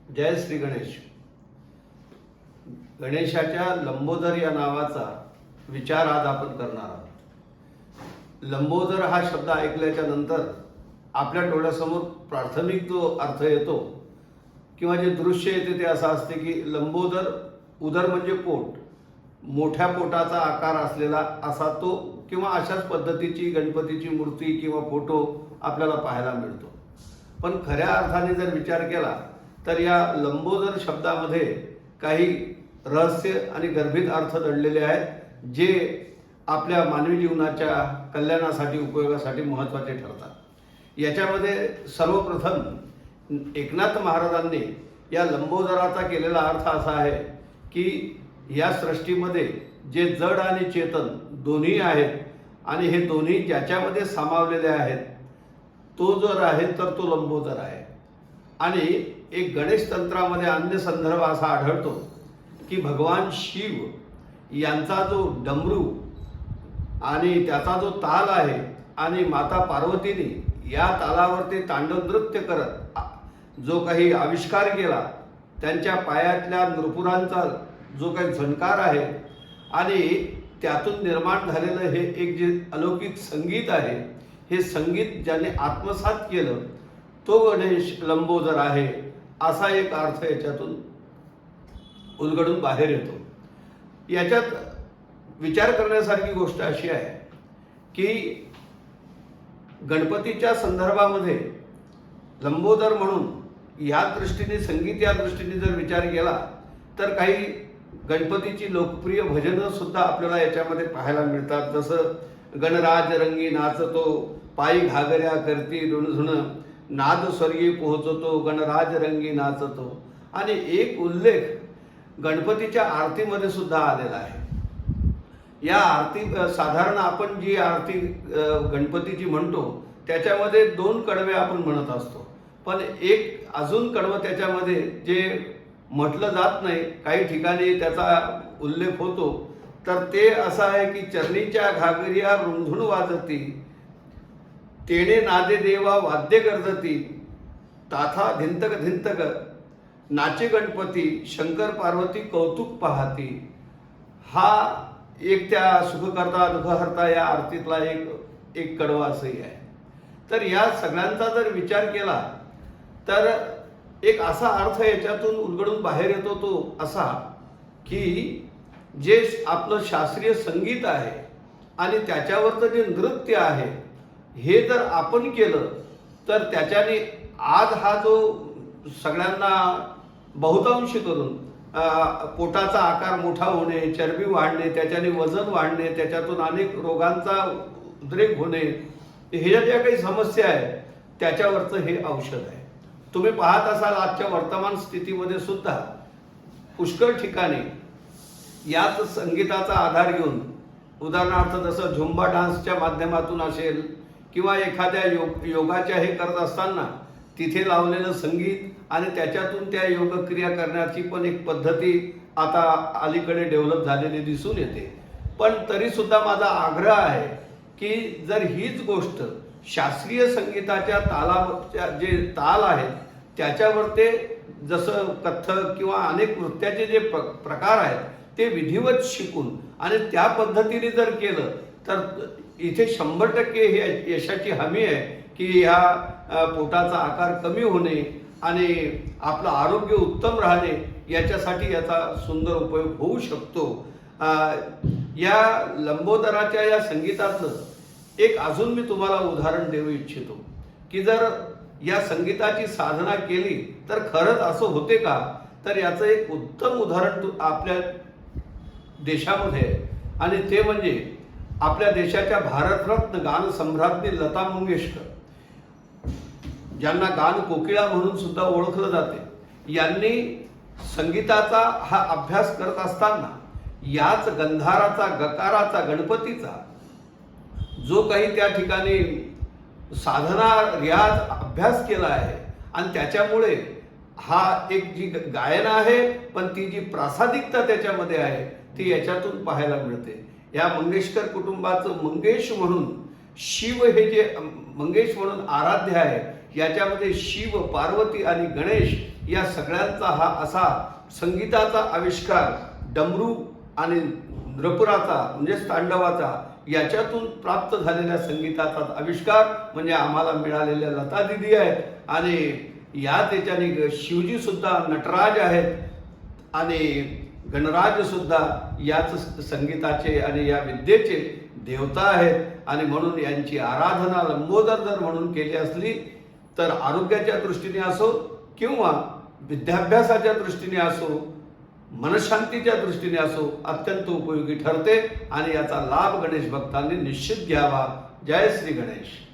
जय श्री गणेश. गणेशाच्या लंबोदर या नावाचा विचार आज आपण करणार आहोत. लंबोदर हा शब्द ऐकल्याच्या नंतर आपल्या डोळ्यासमोर प्राथमिक जो अर्थ येतो किंवा जे दृश्य येते ते असं असते की लंबोदर, उदर म्हणजे पोट, मोठ्या पोटाचा आकार असलेला असा तो किंवा अशाच पद्धतीची गणपतीची मूर्ती किंवा फोटो आपल्याला पाहायला मिळतो. पण खऱ्या अर्थाने जर विचार केला तर या लंबोदर शब्दामध्ये काही रहस्य आणि गर्भित अर्थ दडलेले आहेत जे आपल्या मानवी जीवनाच्या कल्याणासाठी उपयोगासाठी महत्त्वाचे ठरतात. याच्यामध्ये सर्वप्रथम एकनाथ महाराजांनी या लंबोदराचा केलेला अर्थ असा आहे की या सृष्टीमध्ये जे जड आणि चेतन दोन्ही आहेत आणि हे दोन्ही ज्याच्यामध्ये सामावलेले आहेत तो जर आहे तर तो लंबोदर आहे. आणि एक गणेश तंत्रामध्ये अन्य संदर्भ असा आढळतो की भगवान शिव यांचा जो डमरू आणि त्याचा जो ताल आहे आणि माता पार्वतीने या तालावर ते तांडव नृत्य करत जो काही आविष्कार केला, त्यांच्या पायातल्या नृपुरांचा जो काही झणकार आहे आणि त्यातून निर्माण झालेलं हे एक जे अलौकिक संगीत आहे, हे संगीत ज्याने आत्मसात केलं तो गणेश लंबोदर आहे असा एक अर्थ याच्यातून उलगडून बाहेर येतो. याच्यात विचार करण्यासारखी गोष्ट अशी आहे की गणपतीच्या संदर्भामध्ये लंबोदर म्हणून या दृष्टीने, संगीत या दृष्टीने जर विचार केला तर काही गणपतीची लोकप्रिय भजनं सुद्धा आपल्याला याच्यामध्ये पाहायला मिळतात. जसं गणराज रंगी नाचतो, पायी घागऱ्या करती रुणझुण, नाद स्वर्गी पोहोचतो, गणराज रंगी नाचतो. आणि एक उल्लेख गणपतीच्या आरतीमध्ये सुद्धा आलेला आहे. या आरती साधारण आपण जी आरती गणपतीची म्हणतो त्याच्यामध्ये 2 कडवे आपण म्हणत असतो, पण एक अजून कडवं त्याच्यामध्ये जे म्हटलं जात नाही, काही ठिकाणी त्याचा उल्लेख होतो, तर ते असं आहे की चरणीच्या घागरिया रुंधुण वाजती, तेणे नादे देवा वाद्य गर्जती, ताथा धिंतक धिंतक नाचे गणपती, शंकर पार्वती कौतुक पाहती. हा एक त्या सुखकर्ता दुःखहर्ता या आरतीतला एक कडवा असंही आहे. तर या सगळ्यांचा जर विचार केला तर एक असा अर्थ याच्यातून उलगडून बाहेर येतो, तो असा की जे आपलं शास्त्रीय संगीत आहे आणि त्याच्यावरचं जे नृत्य आहे हे जर आपण केलं तर त्याच्याने आज हा जो सगळ्यांना बहुतांशी करून पोटाचा आकार मोठा होणे, चरबी वाढणे, त्याच्याने वजन वाढणे, त्याच्यातून अनेक रोगांचा उद्रेक होणे, ह्या ज्या काही समस्या आहेत त्याच्यावरचं हे औषध आहे. तुम्ही पाहत असाल आजच्या वर्तमान स्थितीमध्ये सुद्धा पुष्कळ ठिकाणी याच संगीताचा आधार घेऊन, उदाहरणार्थ जसं झुंबा डान्सच्या माध्यमातून असेल किंवा एखाद्या योगाच्या हे करत असताना तिथे लावलेलं संगीत आणि त्याच्यातून त्या योगक्रिया करण्याची पण एक पद्धती आता अलीकडे डेव्हलप झालेली दिसून येते. पण तरीसुद्धा माझा आग्रह आहे की जर हीच गोष्ट शास्त्रीय संगीताच्या तालाच्या जे ताल आहेत त्याच्यावर ते जसं कथ्थक किंवा अनेक नृत्याचे जे प्रकार आहेत ते विधिवत शिकून आणि त्या पद्धतीने जर केलं तर इथे 100% हे यशाची हमी आहे की ह्या पोटाचा आकार कमी होणे आणि आपलं आरोग्य उत्तम राहणे याच्यासाठी याचा सुंदर उपयोग होऊ शकतो. या लंबोदराच्या या संगीतातलं एक अजून मी तुम्हाला उदाहरण देऊ इच्छितो की जर या संगीताची साधना केली तर खरंच असं होते का, तर याचं एक उत्तम उदाहरण आपल्या देशामध्ये आणि ते म्हणजे आपल्या देशाच्या भारतरत्न गान सम्राज्ञी लता मंगेशकर, ज्यांना गान कोकिळा म्हणून सुद्धा ओळखलं जाते. यांनी संगीताचा हा अभ्यास करत असताना याच गंधाराचा, गकाराचा, गणपतीचा जो काही त्या ठिकाणी साधना, रियाज, अभ्यास केला आहे आणि त्याच्यामुळे हा एक जी गायन आहे पण ती जी प्रासादिकता त्याच्यामध्ये आहे ती याच्यातून पाहायला मिळते. या मंगेशकर कुटुंबाचं मंगेश म्हणून शिव हे जे मंगेश म्हणून आराध्य आहे याच्यामध्ये शिव, पार्वती आणि गणेश या सगळ्यांचा हा असा संगीताचा आविष्कार, डमरू आणि नृपुराचा म्हणजेच तांडवाचा, याच्यातून प्राप्त झालेल्या संगीताचा आविष्कार म्हणजे आम्हाला मिळालेल्या लता दिदी आहेत. आणि यात याच्याने शिवजी सुद्धा नटराज आहेत आणि गणराज सुद्धा याच संगीताचे आणि या विद्येचे देवता आहेत. आणि म्हणून यांची आराधना लंबोदर जर म्हणून केली असली तर आरोग्याच्या दृष्टीने असो किंवा विद्याभ्यासाच्या दृष्टीने असो, मनशांतीच्या दृष्टीने असो, अत्यंत उपयोगी ठरते आणि याचा लाभ गणेश भक्तांनी निश्चित घ्यावा. जय श्री गणेश.